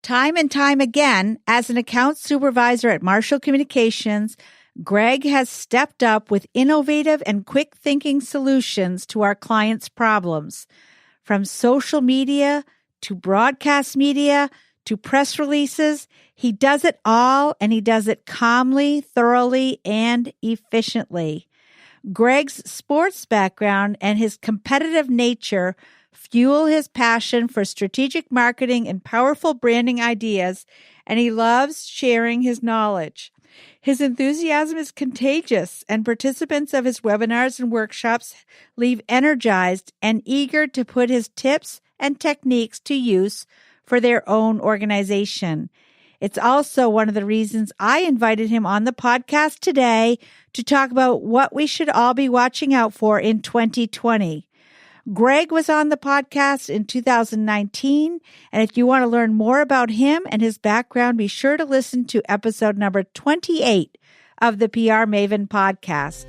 Time and time again, as an account supervisor at Marshall Communications, Greg has stepped up with innovative and quick-thinking solutions to our clients' problems. From social media to broadcast media to press releases, he does it all, and he does it calmly, thoroughly, and efficiently. Greg's sports background and his competitive nature fuel his passion for strategic marketing and powerful branding ideas, and he loves sharing his knowledge. His enthusiasm is contagious, and participants of his webinars and workshops leave energized and eager to put his tips and techniques to use for their own organization. It's also one of the reasons I invited him on the podcast today to talk about what we should all be watching out for in 2020. Greg was on the podcast in 2019, and if you want to learn more about him and his background, be sure to listen to episode number 28 of the PR Maven podcast.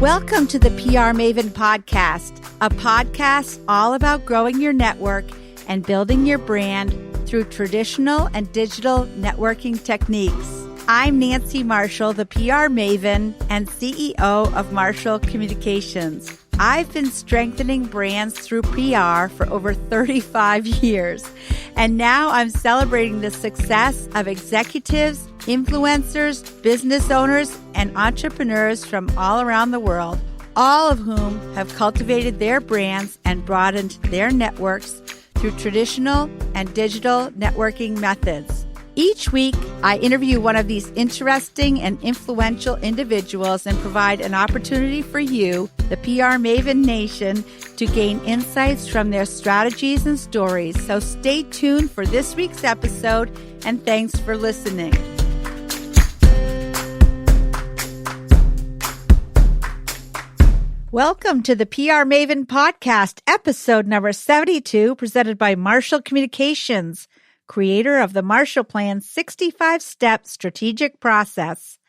Welcome to the PR Maven podcast, a podcast all about growing your network and building your brand through traditional and digital networking techniques. I'm Nancy Marshall, the PR Maven and CEO of Marshall Communications. I've been strengthening brands through PR for over 35 years, and now I'm celebrating the success of executives, influencers, business owners, and entrepreneurs from all around the world, all of whom have cultivated their brands and broadened their networks through traditional and digital networking methods. Each week, I interview one of these interesting and influential individuals and provide an opportunity for you, the PR Maven Nation, to gain insights from their strategies and stories. So stay tuned for this week's episode, and thanks for listening. Welcome to the PR Maven podcast, episode number 72, presented by Marshall Communications, creator of the Marshall Plan's 65-step strategic process.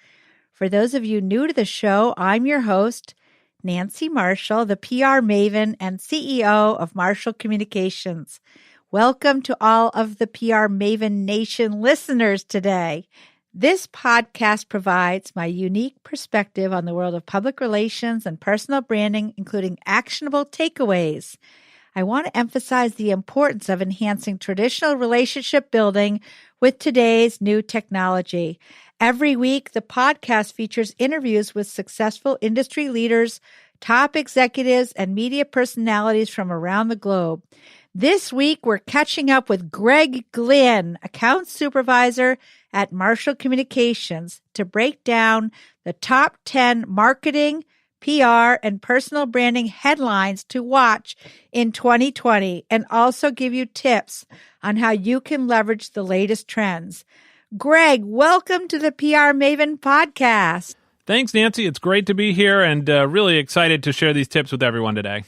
For those of you new to the show, I'm your host, Nancy Marshall, the PR Maven and CEO of Marshall Communications. Welcome to all of the PR Maven Nation listeners today. This podcast provides my unique perspective on the world of public relations and personal branding, including actionable takeaways. I want to emphasize the importance of enhancing traditional relationship building with today's new technology. Every week, the podcast features interviews with successful industry leaders, top executives, and media personalities from around the globe. This week, we're catching up with Greg Glynn, account supervisor at Marshall Communications, to break down the top 10 marketing, PR, and personal branding headlines to watch in 2020, and also give you tips on how you can leverage the latest trends. Greg, welcome to the PR Maven podcast. Thanks, Nancy. It's great to be here and really excited to share these tips with everyone today.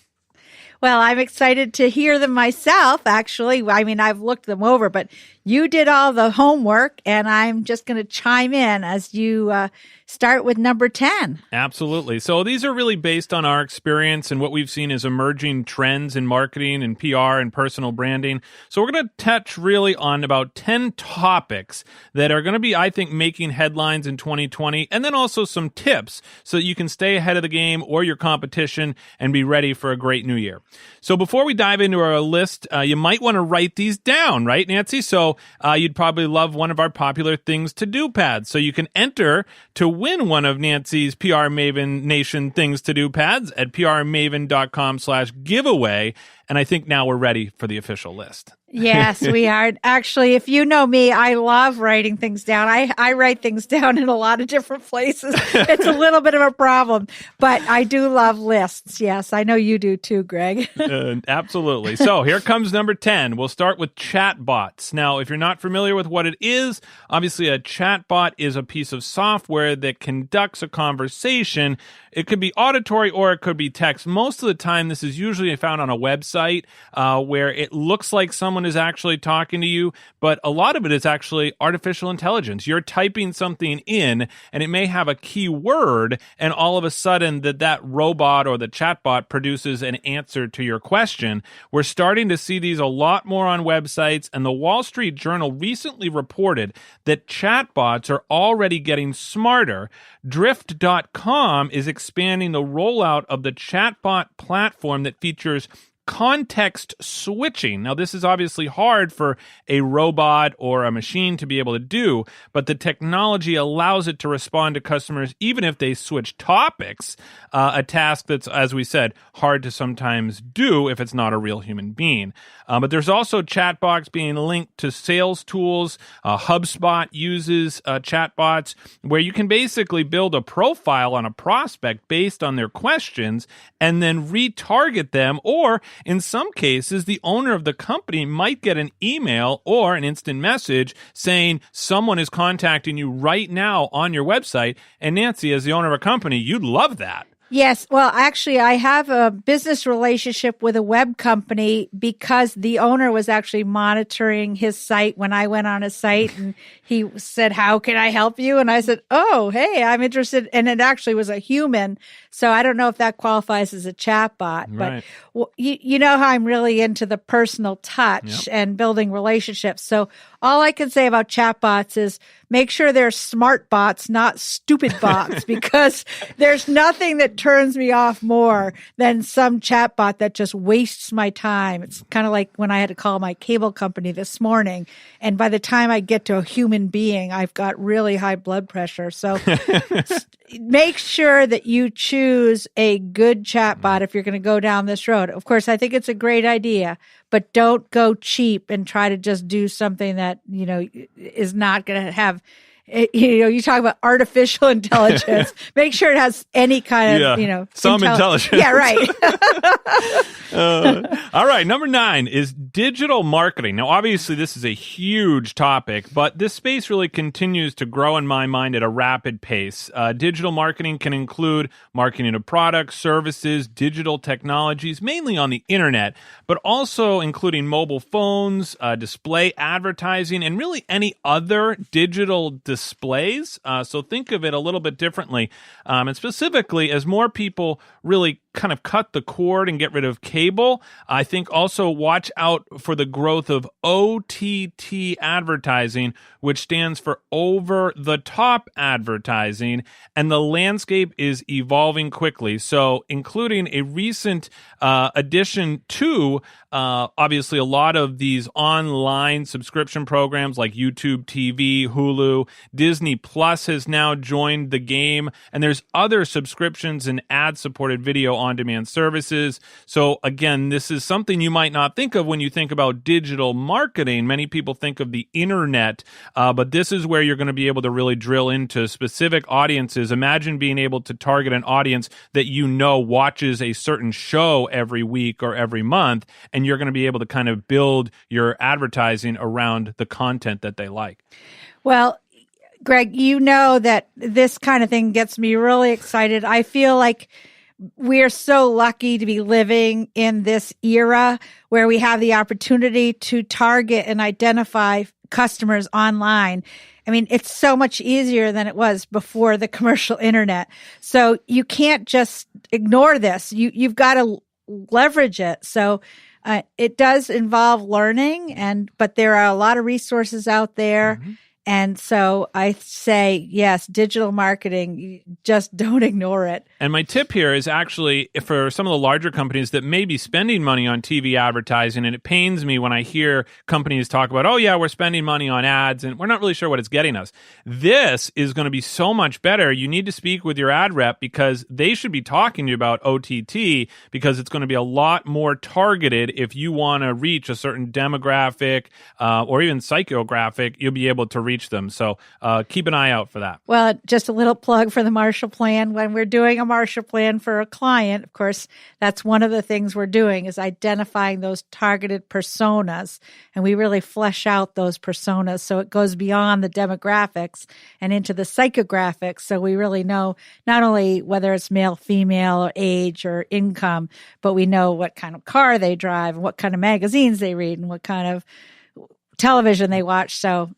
Well, I'm excited to hear them myself, actually. I mean, I've looked them over, but you did all the homework, and I'm just going to chime in as you start with number 10. Absolutely. So these are really based on our experience and what we've seen as emerging trends in marketing and PR and personal branding. So we're going to touch really on about 10 topics that are going to be, I think, making headlines in 2020, and then also some tips so that you can stay ahead of the game or your competition and be ready for a great new year. So before we dive into our list, you might want to write these down, right, Nancy? So you'd probably love one of our popular Things to Do pads. So you can enter to win one of Nancy's PR Maven Nation Things to Do pads at prmaven.com/giveaway. And I think now we're ready for the official list. Yes, we are. Actually, if you know me, I love writing things down. I write things down in a lot of different places. It's a little bit of a problem, but I do love lists. Yes, I know you do too, Greg. Absolutely. So here comes number 10. We'll start with chatbots. Now, if you're not familiar with what it is, obviously a chatbot is a piece of software that conducts a conversation. It could be auditory or it could be text. Most of the time, this is usually found on a website site where it looks like someone is actually talking to you, but a lot of it is actually artificial intelligence. You're typing something in, and it may have a keyword, and all of a sudden that robot or the chatbot produces an answer to your question. We're starting to see these a lot more on websites, and the Wall Street Journal recently reported that chatbots are already getting smarter. Drift.com is expanding the rollout of the chatbot platform that features context switching. Now, this is obviously hard for a robot or a machine to be able to do, but the technology allows it to respond to customers even if they switch topics, a task that's, as we said, hard to sometimes do if it's not a real human being. But there's also chatbots being linked to sales tools. HubSpot uses chatbots where you can basically build a profile on a prospect based on their questions and then retarget them, or in some cases, the owner of the company might get an email or an instant message saying someone is contacting you right now on your website. And Nancy, as the owner of a company, you'd love that. Yes. Well, actually, I have a business relationship with a web company because the owner was actually monitoring his site when I went on his site, and he said, "How can I help you?" And I said, "Oh, hey, I'm interested." And it actually was a human. So I don't know if that qualifies as a chatbot, Right. but you know how I'm really into the personal touch and building relationships. So all I can say about chatbots is make sure they're smart bots, not stupid bots, because there's nothing that turns me off more than some chatbot that just wastes my time. It's kind of like when I had to call my cable company this morning, and by the time I get to a human being, I've got really high blood pressure. So make sure that you choose a good chatbot if you're going to go down this road. Of course, I think it's a great idea, but don't go cheap and try to just do something that, is not going to have, you talk about artificial intelligence. Make sure it has any kind of, some intelligence. Yeah, right. All right. Number 9 is digital marketing. Now, obviously, this is a huge topic, but this space really continues to grow in my mind at a rapid pace. Digital marketing can include marketing of products, services, digital technologies, mainly on the internet, but also including mobile phones, display advertising, and really any other digital displays. So think of it a little bit differently. And specifically, as more people really kind of cut the cord and get rid of cable, I think also watch out for the growth of OTT advertising, which stands for over-the-top advertising, and the landscape is evolving quickly. So including a recent addition to, obviously, a lot of these online subscription programs like YouTube TV, Hulu, Disney Plus has now joined the game, and there's other subscriptions and ad-supported video on-demand services. So again, this is something you might not think of when you think about digital marketing. Many people think of the internet, but this is where you're going to be able to really drill into specific audiences. Imagine being able to target an audience that watches a certain show every week or every month, and you're going to be able to kind of build your advertising around the content that they like. Well, Greg, you know that this kind of thing gets me really excited. I feel like we're so lucky to be living in this era where we have the opportunity to target and identify customers online. I mean, it's so much easier than it was before the commercial internet. So you can't just ignore this. You've got to leverage it. So it does involve learning, but there are a lot of resources out there. Mm-hmm. And so I say, yes, digital marketing, just don't ignore it. And my tip here is actually for some of the larger companies that may be spending money on TV advertising, and it pains me when I hear companies talk about, oh yeah, we're spending money on ads, and we're not really sure what it's getting us. This is going to be so much better. You need to speak with your ad rep because they should be talking to you about OTT, because it's going to be a lot more targeted. If you want to reach a certain demographic or even psychographic, you'll be able to reach reach them. So keep an eye out for that. Well, just a little plug for the Marshall Plan. When we're doing a Marshall Plan for a client, of course, that's one of the things we're doing is identifying those targeted personas. And we really flesh out those personas so it goes beyond the demographics and into the psychographics. So we really know not only whether it's male, female, or age or income, but we know what kind of car they drive and what kind of magazines they read and what kind of television they watch. So,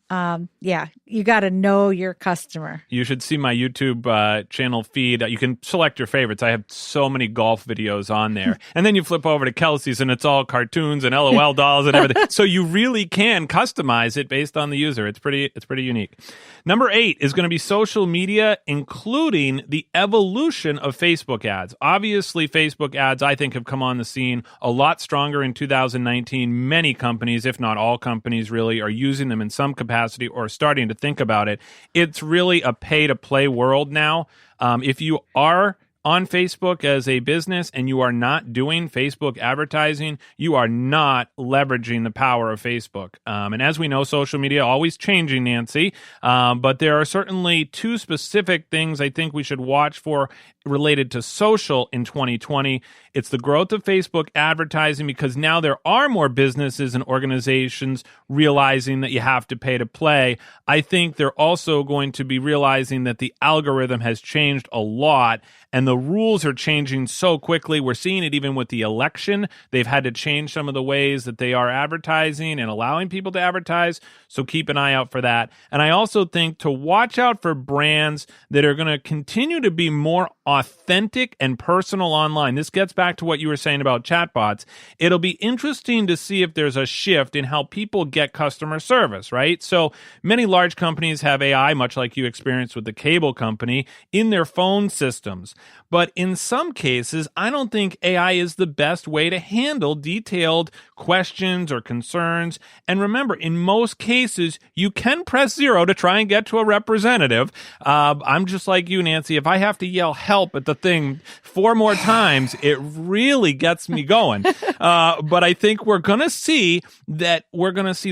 you got to know your customer. You should see my YouTube channel feed. You can select your favorites. I have so many golf videos on there. And then you flip over to Kelsey's and it's all cartoons and LOL dolls and everything. So you really can customize it based on the user. It's pretty unique. Number 8 is going to be social media, including the evolution of Facebook ads. Obviously, Facebook ads, I think, have come on the scene a lot stronger in 2019. Many companies, if not all companies, really are using them in some capacity or starting to think about it. It's really a pay-to-play world now. If you are on Facebook as a business and you are not doing Facebook advertising, you are not leveraging the power of Facebook. And as we know, social media always changing, Nancy, but there are certainly 2 specific things I think we should watch for related to social in 2020. It's the growth of Facebook advertising, because now there are more businesses and organizations realizing that you have to pay to play. I think they're also going to be realizing that the algorithm has changed a lot and the rules are changing so quickly. We're seeing it even with the election. They've had to change some of the ways that they are advertising and allowing people to advertise. So keep an eye out for that. And I also think to watch out for brands that are going to continue to be more authentic and personal online. This gets back to what you were saying about chatbots. It'll be interesting to see if there's a shift in how people get customer service, right? So many large companies have AI, much like you experienced with the cable company, in their phone systems. But in some cases, I don't think AI is the best way to handle detailed questions or concerns. And remember, in most cases, you can press 0 to try and get to a representative. I'm just like you, Nancy. If I have to yell help at the thing 4 more times, it really gets me going. But I think we're going to see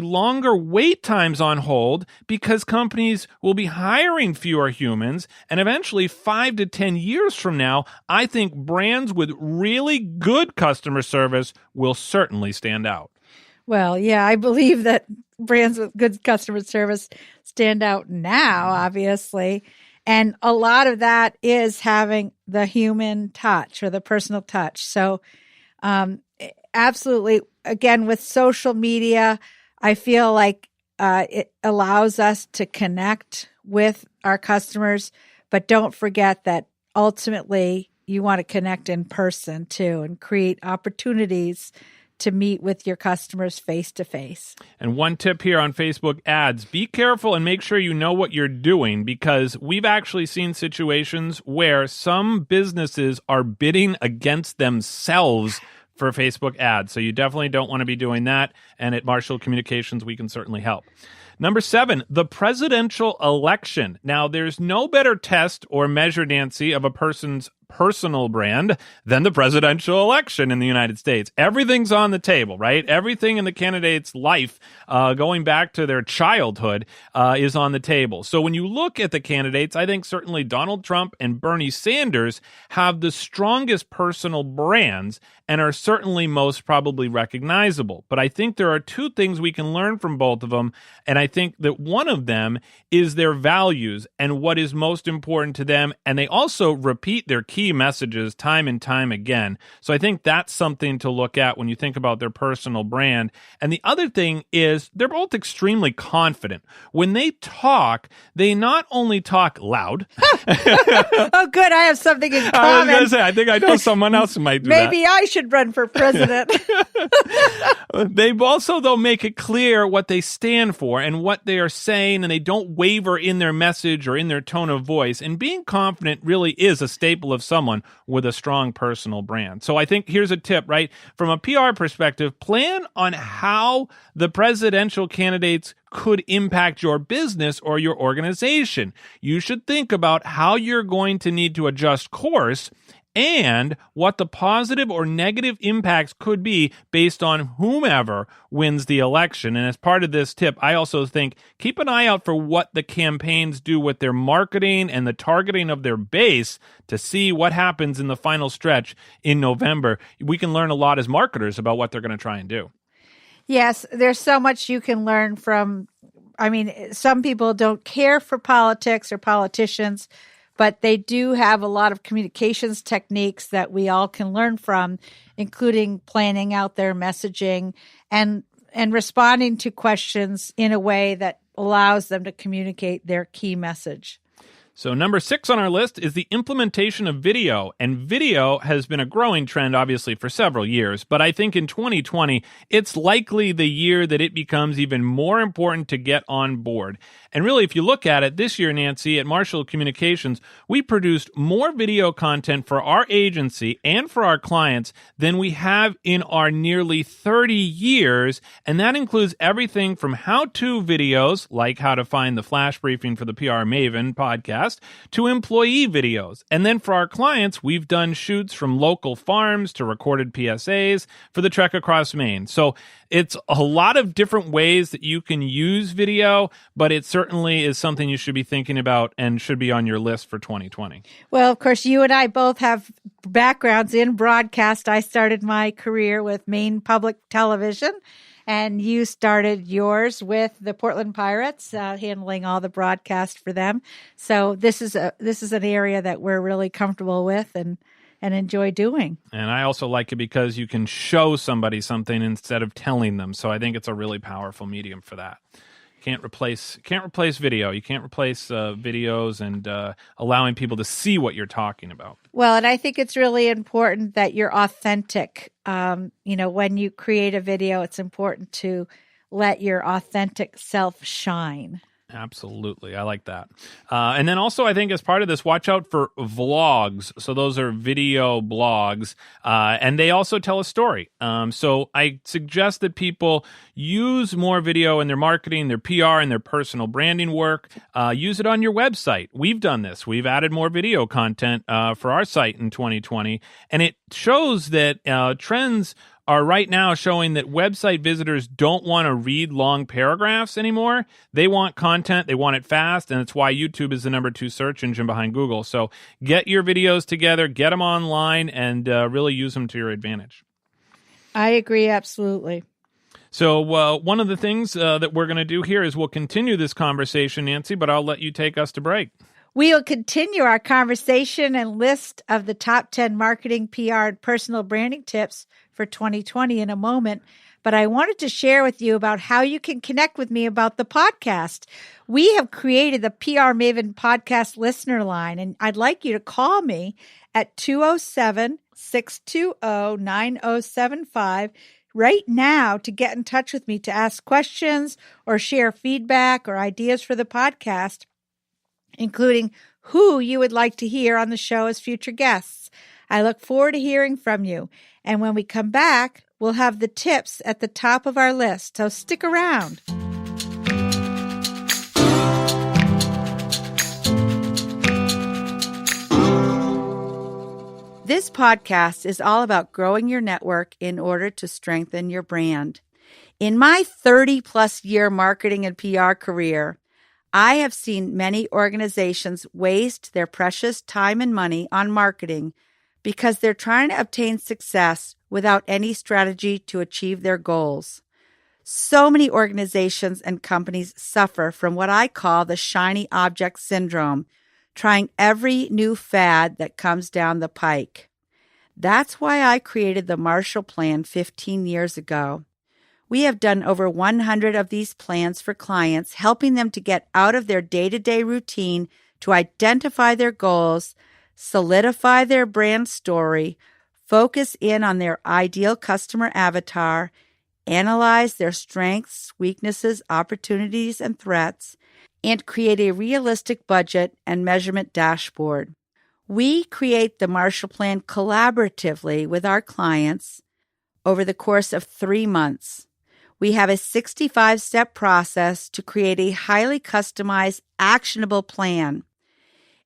longer wait times on hold because companies will be hiring fewer humans. And eventually, 5 to 10 years from now, I think brands with really good customer service will certainly stand out. Well, yeah, I believe that brands with good customer service stand out now, obviously. And a lot of that is having the human touch or the personal touch. So absolutely, again, with social media, I feel like it allows us to connect with our customers, but don't forget that ultimately you want to connect in person too and create opportunities to meet with your customers face to face. And one tip here on Facebook ads, be careful and make sure you know what you're doing, because we've actually seen situations where some businesses are bidding against themselves for Facebook ads. So you definitely don't want to be doing that. And at Marshall Communications, we can certainly help. Number 7, the presidential election. Now, there's no better test or measure, Nancy, of a person's personal brand than the presidential election in the United States. Everything's on the table, right? Everything in the candidate's life, going back to their childhood, is on the table. So when you look at the candidates, I think certainly Donald Trump and Bernie Sanders have the strongest personal brands and are certainly most probably recognizable. But I think there are 2 things we can learn from both of them, and I think that one of them is their values and what is most important to them, and they also repeat their key messages time and time again. So I think that's something to look at when you think about their personal brand. And the other thing is they're both extremely confident. When they talk, they not only talk loud. Oh, good. I have something in common. I was going to say, I think I know someone else who might do that. Maybe I should run for president. They also, though, make it clear what they stand for and what they are saying, and they don't waver in their message or in their tone of voice. And being confident really is a staple of someone with a strong personal brand. So I think here's a tip, right? From a PR perspective, plan on how the presidential candidates could impact your business or your organization. You should think about how you're going to need to adjust course and what the positive or negative impacts could be based on whomever wins the election. And as part of this tip, I also think keep an eye out for what the campaigns do with their marketing and the targeting of their base to see what happens in the final stretch in November. We can learn a lot as marketers about what they're going to try and do. Yes, there's so much you can learn from. I mean, some people don't care for politics or politicians, but they do have a lot of communications techniques that we all can learn from, including planning out their messaging and responding to questions in a way that allows them to communicate their key message. So number 6 on our list is the implementation of video. And video has been a growing trend, obviously, for several years. But I think in 2020, it's likely the year that it becomes even more important to get on board. And really, if you look at it, this year, Nancy, at Marshall Communications, we produced more video content for our agency and for our clients than we have in our nearly 30 years. And that includes everything from how-to videos, like how to find the flash briefing for the PR Maven podcast, to employee videos. And then for our clients, we've done shoots from local farms to recorded PSAs for the Trek Across Maine. So it's a lot of different ways that you can use video, but it certainly is something you should be thinking about and should be on your list for 2020. Well, of course, you and I both have backgrounds in broadcast. I started my career with Maine Public Television, and you started yours with the Portland Pirates, handling all the broadcast for them. So this is an area that we're really comfortable with and enjoy doing. And I also like it because you can show somebody something instead of telling them. So I think it's a really powerful medium for that. Can't replace video. You can't replace videos and allowing people to see what you're talking about. Well, and I think it's really important that you're authentic. When you create a video, it's important to let your authentic self shine. Absolutely. I like that. And then also, I think as part of this, watch out for vlogs. So those are video blogs, and they also tell a story. So I suggest that people use more video in their marketing, their PR, and their personal branding work. Use it on your website. We've done this. We've added more video content for our site in 2020, and it shows that trends are right now showing that website visitors don't want to read long paragraphs anymore. They want content, they want it fast, and it's why YouTube is the number 2 search engine behind Google. So get your videos together, get them online, and really use them to your advantage. I agree, absolutely. So one of the things that we're going to do here is we'll continue this conversation, Nancy, but I'll let you take us to break. We will continue our conversation and list of the top 10 marketing, PR, and personal branding tips for 2020 in a moment. But I wanted to share with you about how you can connect with me about the podcast. We have created the PR Maven podcast listener line, and I'd like you to call me at 207-620-9075 right now to get in touch with me to ask questions or share feedback or ideas for the podcast, including who you would like to hear on the show as future guests. I look forward to hearing from you. And when we come back, we'll have the tips at the top of our list. So stick around. This podcast is all about growing your network in order to strengthen your brand. In my 30-plus year marketing and PR career, I have seen many organizations waste their precious time and money on marketing because they're trying to obtain success without any strategy to achieve their goals. So many organizations and companies suffer from what I call the shiny object syndrome, trying every new fad that comes down the pike. That's why I created the Marshall Plan 15 years ago. We have done over 100 of these plans for clients, helping them to get out of their day-to-day routine to identify their goals, solidify their brand story, focus in on their ideal customer avatar, analyze their strengths, weaknesses, opportunities, and threats, and create a realistic budget and measurement dashboard. We create the Marshall Plan collaboratively with our clients over the course of 3 months. We have a 65-step process to create a highly customized, actionable plan.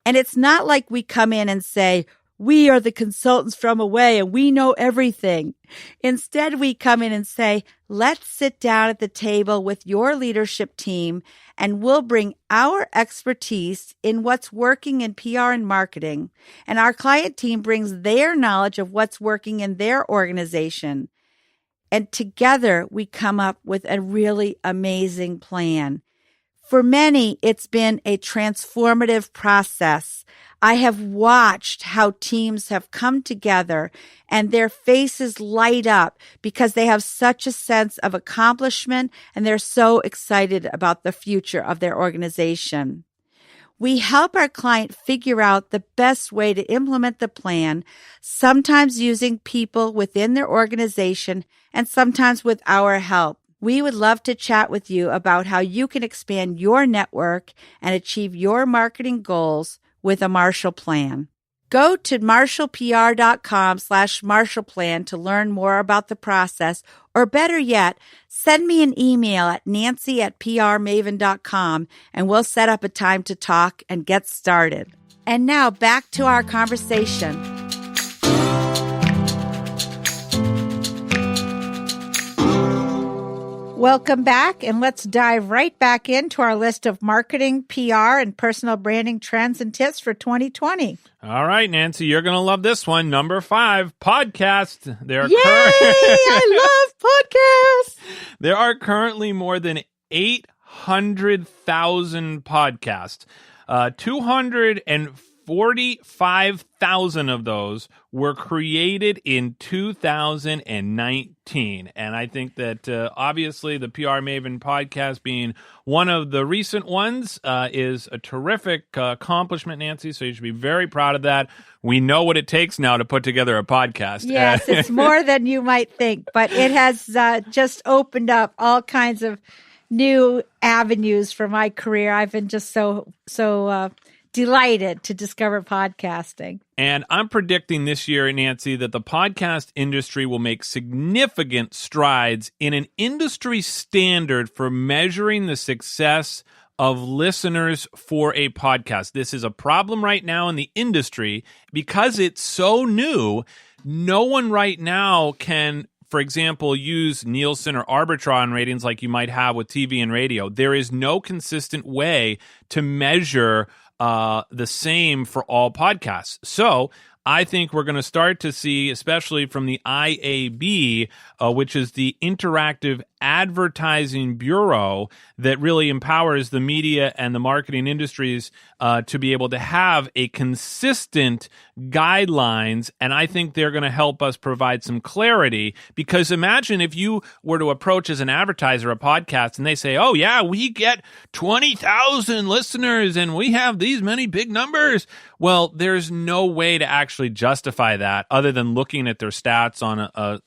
And it's not like we come in and say, we are the consultants from away and we know everything. Instead, we come in and say, let's sit down at the table with your leadership team and we'll bring our expertise in what's working in PR and marketing. And our client team brings their knowledge of what's working in their organization. And together we come up with a really amazing plan. For many, it's been a transformative process. I have watched how teams have come together and their faces light up because they have such a sense of accomplishment and they're so excited about the future of their organization. We help our client figure out the best way to implement the plan, sometimes using people within their organization and sometimes with our help. We would love to chat with you about how you can expand your network and achieve your marketing goals with a Marshall Plan. Go to marshallpr.com/MarshallPlan to learn more about the process, or better yet, send me an email at nancy@prmaven.com and we'll set up a time to talk and get started. And now back to our conversation. Welcome back, and let's dive right back into our list of marketing, PR, and personal branding trends and tips for 2020. All right, Nancy, you're going to love this one. Number 5, podcast. Yay! I love podcasts! There are currently more than 800,000 podcasts. 245,000 of those were created in 2019. And I think that obviously the PR Maven podcast being one of the recent ones is a terrific accomplishment, Nancy. So you should be very proud of that. We know what it takes now to put together a podcast. Yes, it's more than you might think, but it has just opened up all kinds of new avenues for my career. I've been just so delighted to discover podcasting. And I'm predicting this year, Nancy, that the podcast industry will make significant strides in an industry standard for measuring the success of listeners for a podcast. This is a problem right now in the industry because it's so new. No one right now can, for example, use Nielsen or Arbitron ratings like you might have with TV and radio. There is no consistent way to measure the same for all podcasts. So I think we're going to start to see, especially from the IAB, which is the Interactive Advertising Bureau that really empowers the media and the marketing industries to be able to have a consistent guidelines. And I think they're going to help us provide some clarity, because imagine if you were to approach as an advertiser a podcast and they say, oh yeah, we get 20,000 listeners and we have these many big numbers. Well, there's no way to actually justify that other than looking at their stats on a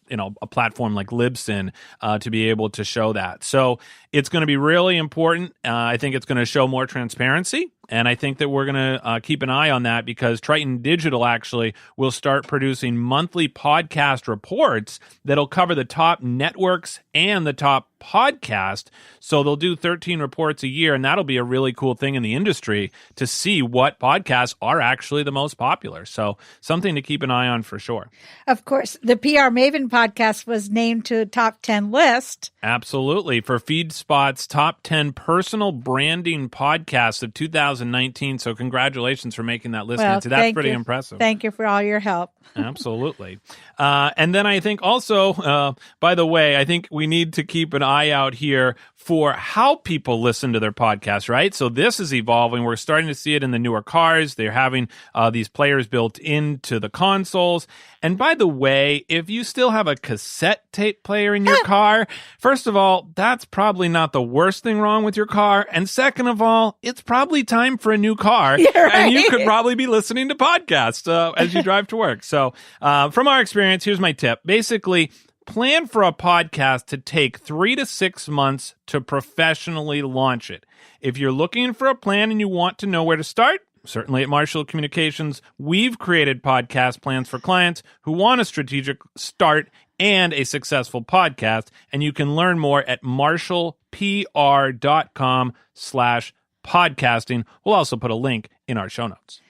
platform like Libsyn to be able to show that. So it's going to be really important. I think it's going to show more transparency. And I think that we're going to keep an eye on that, because Triton Digital actually will start producing monthly podcast reports that'll cover the top networks and the top podcast. So they'll do 13 reports a year, and that'll be a really cool thing in the industry to see what podcasts are actually the most popular. So something to keep an eye on for sure. Of course, the PR Maven podcast was named to a top 10 list. Absolutely. For FeedSpot's top 10 personal branding podcasts of 2019. So congratulations for making that list, Nancy. That's pretty impressive. Thank you for all your help. Absolutely. And then I think also, by the way, I think we need to keep an eye out here for how people listen to their podcasts, right? So this is evolving. We're starting to see it in the newer cars. They're having these players built into the consoles. And by the way, if you still have a cassette tape player in your car, first of all, that's probably not the worst thing wrong with your car. And second of all, it's probably time for a new car. Right. And you could probably be listening to podcasts as you drive to work. So from our experience, here's my tip. Basically, plan for a podcast to take 3 to 6 months to professionally launch it. If you're looking for a plan and you want to know where to start, certainly at Marshall Communications, we've created podcast plans for clients who want a strategic start and a successful podcast. And you can learn more at marshallpr.com/podcasting. We'll also put a link in our show notes.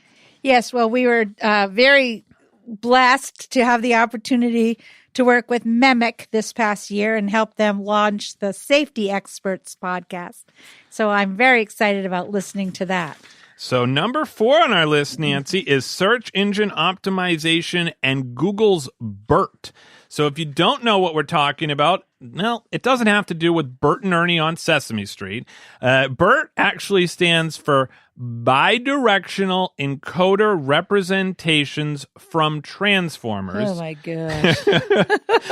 Yes, well, we were very blessed to have the opportunity to work with Memic this past year and help them launch the Safety Experts podcast. So I'm very excited about listening to that. So number 4 on our list, Nancy, is search engine optimization and Google's BERT. So if you don't know what we're talking about, well, it doesn't have to do with Bert and Ernie on Sesame Street. BERT actually stands for Bidirectional Encoder Representations from Transformers. Oh, my gosh.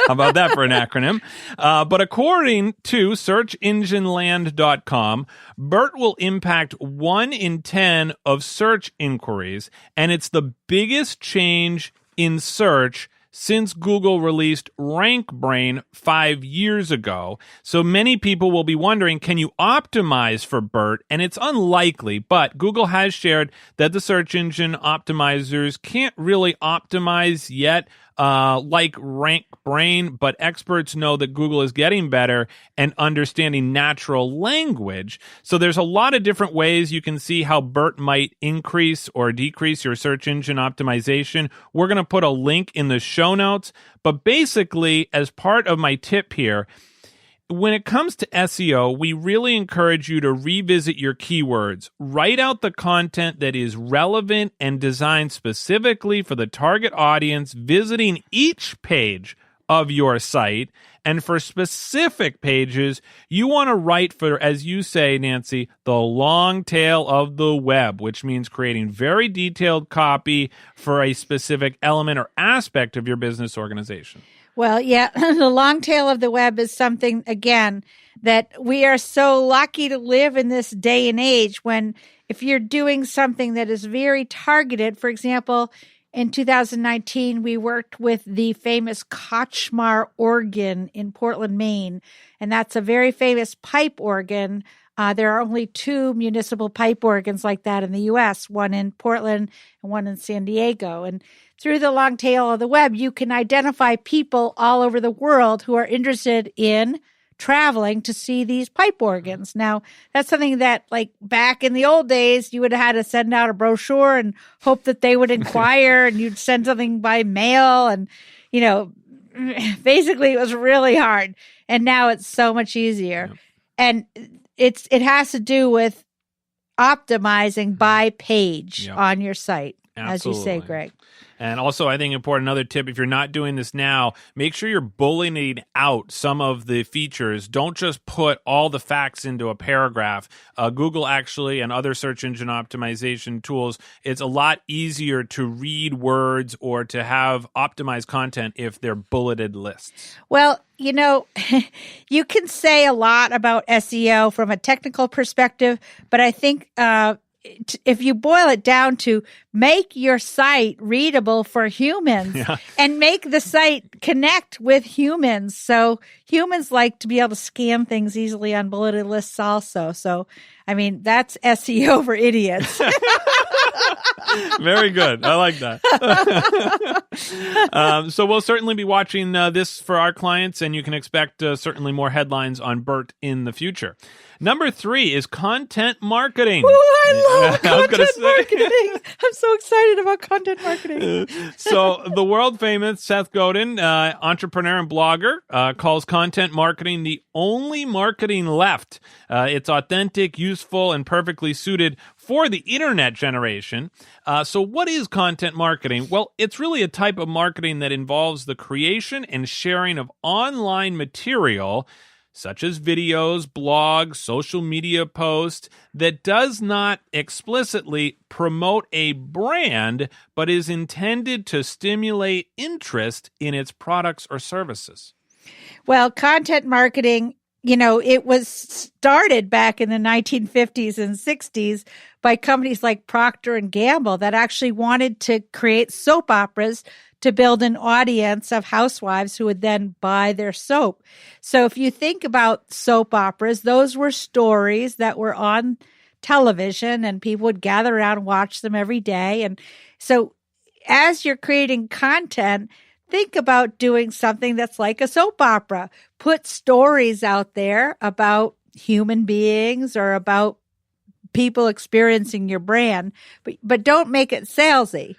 How about that for an acronym? But according to searchengineland.com, BERT will impact 1 in 10 of search inquiries, and it's the biggest change in search since Google released RankBrain 5 years ago. So many people will be wondering, can you optimize for BERT? And it's unlikely, but Google has shared that the search engine optimizers can't really optimize yet like RankBrain, but experts know that Google is getting better and understanding natural language. So there's a lot of different ways you can see how BERT might increase or decrease your search engine optimization. We're going to put a link in the show notes, but basically, as part of my tip here, when it comes to SEO, we really encourage you to revisit your keywords. Write out the content that is relevant and designed specifically for the target audience visiting each page of your site. And for specific pages, you want to write for, as you say, Nancy, the long tail of the web, which means creating very detailed copy for a specific element or aspect of your business organization. Well, yeah, the long tail of the web is something, again, that we are so lucky to live in this day and age when if you're doing something that is very targeted, for example, in 2019, we worked with the famous Kachmar organ in Portland, Maine, and that's a very famous pipe organ. There are only 2 municipal pipe organs like that in the U.S., one in Portland and one in San Diego. And through the long tail of the web, you can identify people all over the world who are interested in traveling to see these pipe organs. Now, that's something that, like, back in the old days, you would have had to send out a brochure and hope that they would inquire, and you'd send something by mail. And, you know, basically it was really hard. And now it's so much easier. Yep. And it has to do with optimizing by page on your site, as you say, Greg. And also, I think important, another tip, if you're not doing this now, make sure you're bulleting out some of the features. Don't just put all the facts into a paragraph. Google actually, and other search engine optimization tools, it's a lot easier to read words or to have optimized content if they're bulleted lists. Well, you know, you can say a lot about SEO from a technical perspective, but I think if you boil it down to make your site readable for humans and make the site connect with humans. So humans like to be able to scan things easily on bulleted lists also. So, I mean, that's SEO for idiots. Very good. I like that. So we'll certainly be watching this for our clients, and you can expect certainly more headlines on BERT in the future. Number 3 is content marketing. Ooh, I love content marketing. I'm so excited about content marketing. So the world famous Seth Godin, entrepreneur and blogger, calls content marketing the only marketing left. It's authentic, useful, and perfectly suited for the internet generation. So what is content marketing? Well, it's really a type of marketing that involves the creation and sharing of online material, such as videos, blogs, social media posts, that does not explicitly promote a brand, but is intended to stimulate interest in its products or services. Well, content marketing, you know, it was started back in the 1950s and 60s by companies like Procter & Gamble that actually wanted to create soap operas to build an audience of housewives who would then buy their soap. So if you think about soap operas, those were stories that were on television and people would gather around and watch them every day. And so as you're creating content, think about doing something that's like a soap opera. Put stories out there about human beings or about people experiencing your brand, but don't make it salesy.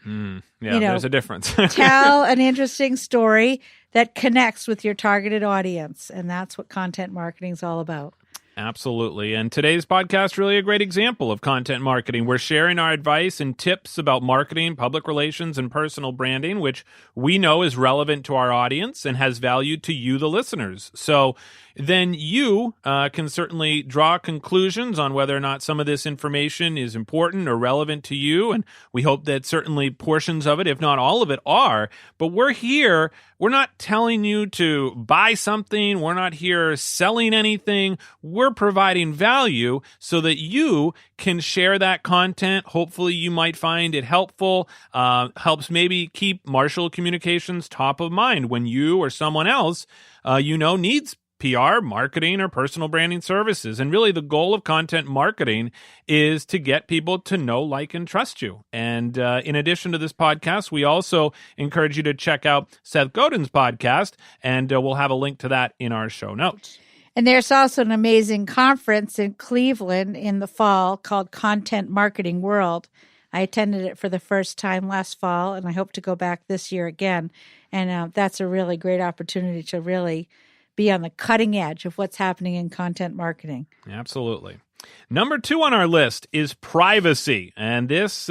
Yeah, there's a difference. Tell an interesting story that connects with your targeted audience. And that's what content marketing is all about. Absolutely. And today's podcast really a great example of content marketing. We're sharing our advice and tips about marketing, public relations, and personal branding, which we know is relevant to our audience and has value to you, the listeners. So then you can certainly draw conclusions on whether or not some of this information is important or relevant to you. And we hope that certainly portions of it, if not all of it, are. But we're here. We're not telling you to buy something. We're not here selling anything. We're providing value so that you can share that content. Hopefully you might find it helpful, helps maybe keep Marshall Communications top of mind when you or someone else needs PR, marketing, or personal branding services. And really the goal of content marketing is to get people to know, like, and trust you. And in addition to this podcast, we also encourage you to check out Seth Godin's podcast, and we'll have a link to that in our show notes. And there's also an amazing conference in Cleveland in the fall called Content Marketing World. I attended it for the first time last fall, and I hope to go back this year again. And that's a really great opportunity to really be on the cutting edge of what's happening in content marketing. Absolutely. Number 2 on our list is privacy, and this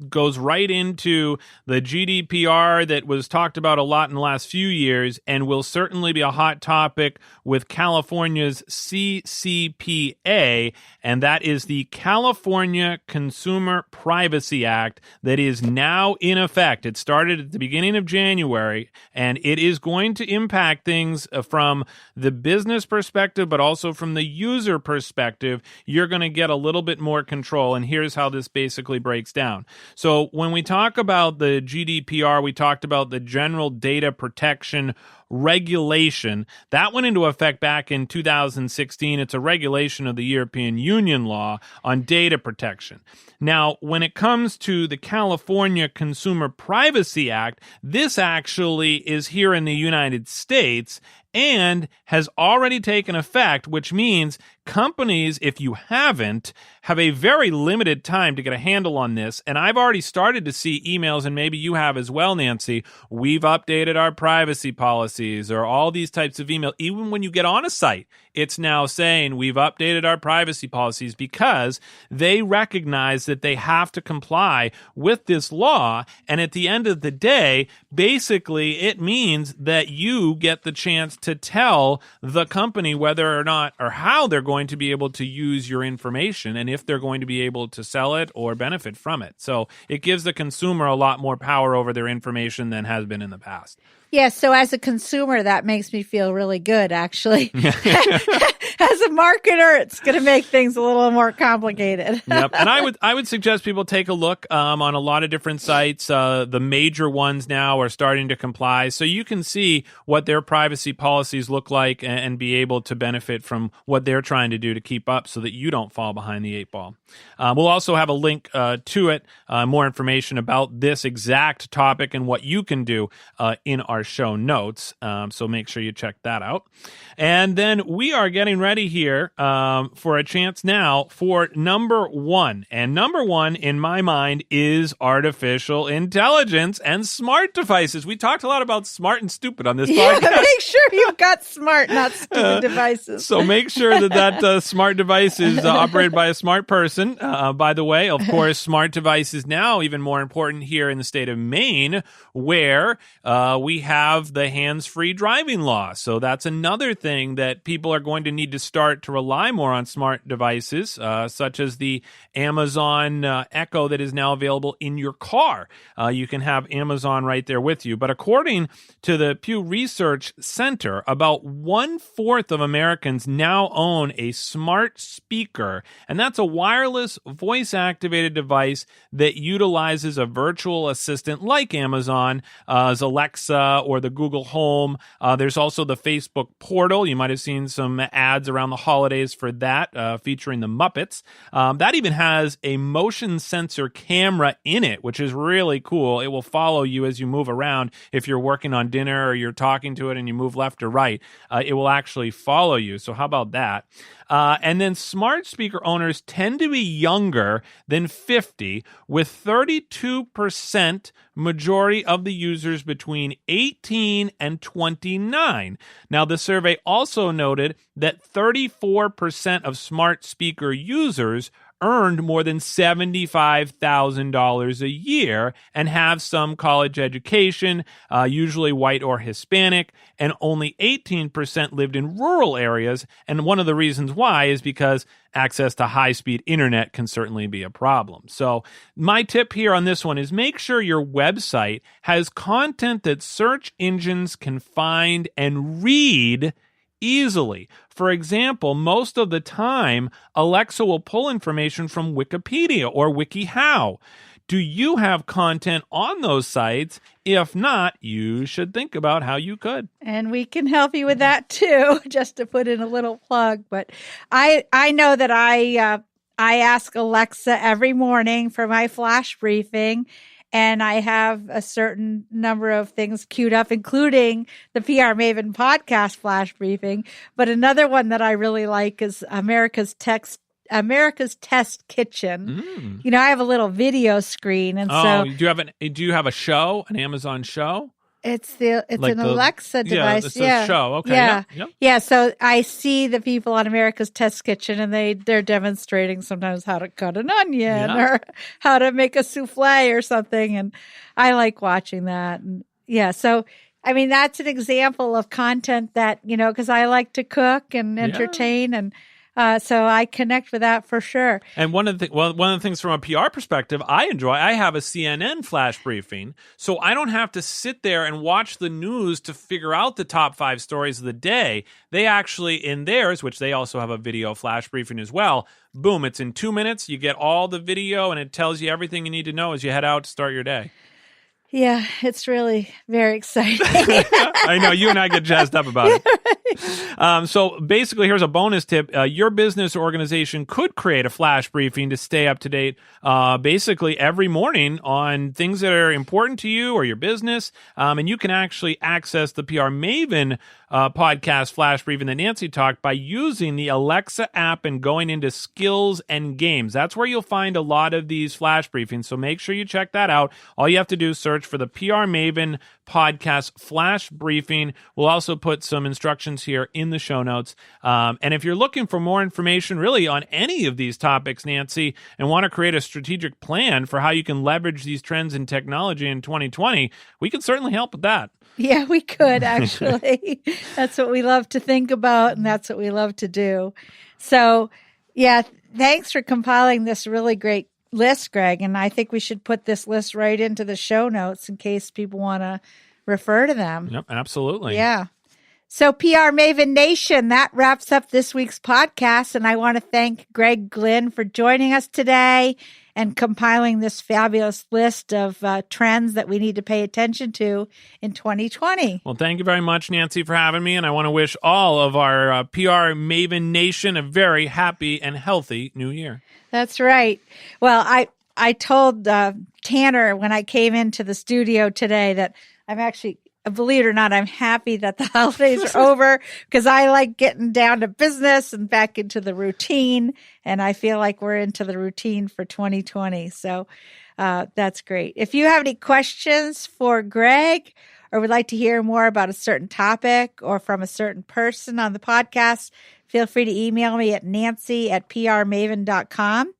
goes right into the GDPR that was talked about a lot in the last few years and will certainly be a hot topic with California's CCPA, and that is the California Consumer Privacy Act that is now in effect. It started at the beginning of January, and it is going to impact things from the business perspective, but also from the user perspective. You're going to get a little bit more control, and here's how this basically breaks down. So when we talk about the GDPR, we talked about the General Data Protection Regulation. That went into effect back in 2016. It's a regulation of the European Union law on data protection. Now, when it comes to the California Consumer Privacy Act, this actually is here in the United States and has already taken effect, which means companies, if you haven't, have a very limited time to get a handle on this. And I've already started to see emails, and maybe you have as well, Nancy. We've updated our privacy policies, or all these types of email. Even when you get on a site, it's now saying we've updated our privacy policies because they recognize that they have to comply with this law. And at the end of the day, basically it means that you get the chance to tell the company whether or not or how they're going to be able to use your information and if they're going to be able to sell it or benefit from it. So it gives the consumer a lot more power over their information than has been in the past. Yeah, so as a consumer, that makes me feel really good, actually. As a marketer, it's going to make things a little more complicated. Yep, and I would suggest people take a look on a lot of different sites. The major ones now are starting to comply, so you can see what their privacy policies look like and be able to benefit from what they're trying to do to keep up so that you don't fall behind the 8 ball. We'll also have a link to it, more information about this exact topic and what you can do in our show notes. So make sure you check that out. And then we are getting ready here for a chance now for number 1. And number 1 in my mind is artificial intelligence and smart devices. We talked a lot about smart and stupid on this podcast. Make sure you've got smart, not stupid devices. So make sure that smart device is operated by a smart person. By the way, of course, smart devices now even more important here in the state of Maine, where we have the hands-free driving law. So that's another thing that people are going to need to start to rely more on smart devices, such as the Amazon Echo that is now available in your car. You can have Amazon right there with you. But according to the Pew Research Center, about 1/4 of Americans now own a smart speaker, and that's a wireless voice-activated device that utilizes a virtual assistant like Amazon's Alexa or the Google Home. There's also the Facebook portal. You might have seen some ads around the holidays for that, featuring the Muppets. That even has a motion sensor camera in it, which is really cool. It will follow you as you move around. If you're working on dinner or you're talking to it and you move left or right, it will actually follow you. So how about that? And then smart speaker owners tend to be younger than 50, with 32% majority of the users between 18 and 29. Now, the survey also noted that 34% of smart speaker users earned more than $75,000 a year and have some college education, usually white or Hispanic, and only 18% lived in rural areas. And one of the reasons why is because access to high-speed internet can certainly be a problem. So my tip here on this one is make sure your website has content that search engines can find and read easily. For example, most of the time, Alexa will pull information from Wikipedia or WikiHow. Do you have content on those sites? If not, you should think about how you could. And we can help you with that too, just to put in a little plug. But I know that I ask Alexa every morning for my flash briefing, and I have a certain number of things queued up, including the PR Maven podcast flash briefing. But another one that I really like is America's Test Kitchen. You know, I have a little video screen, and so do you have a show, an Amazon show? It's an Alexa device. It's a show. Okay. Yeah. So I see the people on America's Test Kitchen, and they're demonstrating sometimes how to cut an onion or how to make a souffle or something, and I like watching that. And so I mean, that's an example of content that, you know, because I like to cook and entertain, and so I connect with that for sure. And one of the things from a PR perspective I enjoy, I have a CNN flash briefing, so I don't have to sit there and watch the news to figure out the top 5 stories of the day. They actually, in theirs, which they also have a video flash briefing as well, boom, it's in 2 minutes. You get all the video, and it tells you everything you need to know as you head out to start your day. Yeah, it's really very exciting. I know, you and I get jazzed up about it. So basically, here's a bonus tip. Your business or organization could create a flash briefing to stay up to date basically every morning on things that are important to you or your business. And you can actually access the PR Maven podcast flash briefing that Nancy talked by using the Alexa app and going into skills and games. That's where you'll find a lot of these flash briefings. So make sure you check that out. All you have to do is search for the PR Maven podcast flash briefing. We'll also put some instructions here in the show notes. And if you're looking for more information really on any of these topics, Nancy, and want to create a strategic plan for how you can leverage these trends in technology in 2020, we can certainly help with that. Yeah, we could actually. That's what we love to think about, and that's what we love to do. So, yeah, thanks for compiling this really great list, Greg. And I think we should put this list right into the show notes in case people want to refer to them. Yep, absolutely. Yeah. So PR Maven Nation, that wraps up this week's podcast. And I want to thank Greg Glynn for joining us today and compiling this fabulous list of trends that we need to pay attention to in 2020. Well, thank you very much, Nancy, for having me. And I want to wish all of our PR Maven Nation a very happy and healthy new year. That's right. Well, I told Tanner when I came into the studio today that I'm actually, believe it or not, I'm happy that the holidays are over because I like getting down to business and back into the routine. And I feel like we're into the routine for 2020. So that's great. If you have any questions for Greg or would like to hear more about a certain topic or from a certain person on the podcast, feel free to email me at nancy@prmaven.com.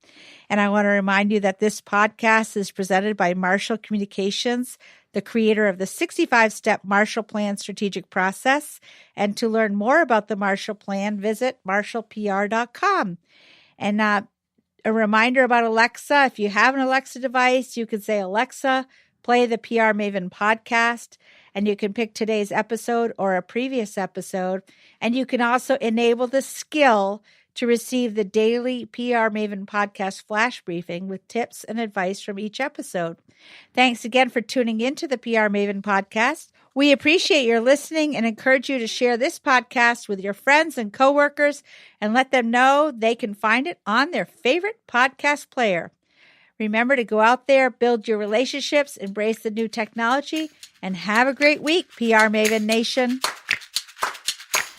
And I want to remind you that this podcast is presented by Marshall Communications, the creator of the 65-step Marshall Plan strategic process. And to learn more about the Marshall Plan, visit marshallpr.com. And a reminder about Alexa, if you have an Alexa device, you can say, Alexa, play the PR Maven podcast, and you can pick today's episode or a previous episode. And you can also enable the skill to receive the daily PR Maven podcast flash briefing with tips and advice from each episode. Thanks again for tuning into the PR Maven podcast. We appreciate your listening and encourage you to share this podcast with your friends and coworkers and let them know they can find it on their favorite podcast player. Remember to go out there, build your relationships, embrace the new technology, and have a great week, PR Maven Nation.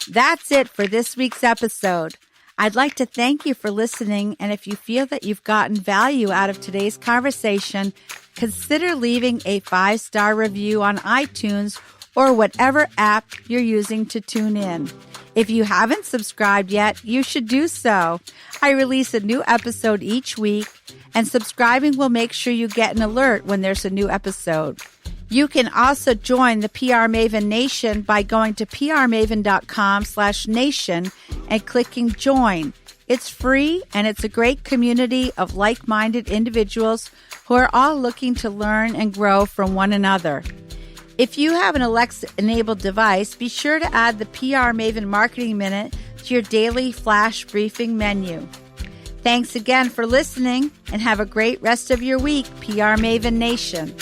That's it for this week's episode. I'd like to thank you for listening, and if you feel that you've gotten value out of today's conversation, consider leaving a 5-star review on iTunes or whatever app you're using to tune in. If you haven't subscribed yet, you should do so. I release a new episode each week, and subscribing will make sure you get an alert when there's a new episode. You can also join the PR Maven Nation by going to prmaven.com/nation and clicking join. It's free, and it's a great community of like-minded individuals who are all looking to learn and grow from one another. If you have an Alexa-enabled device, be sure to add the PR Maven Marketing Minute to your daily flash briefing menu. Thanks again for listening, and have a great rest of your week, PR Maven Nation.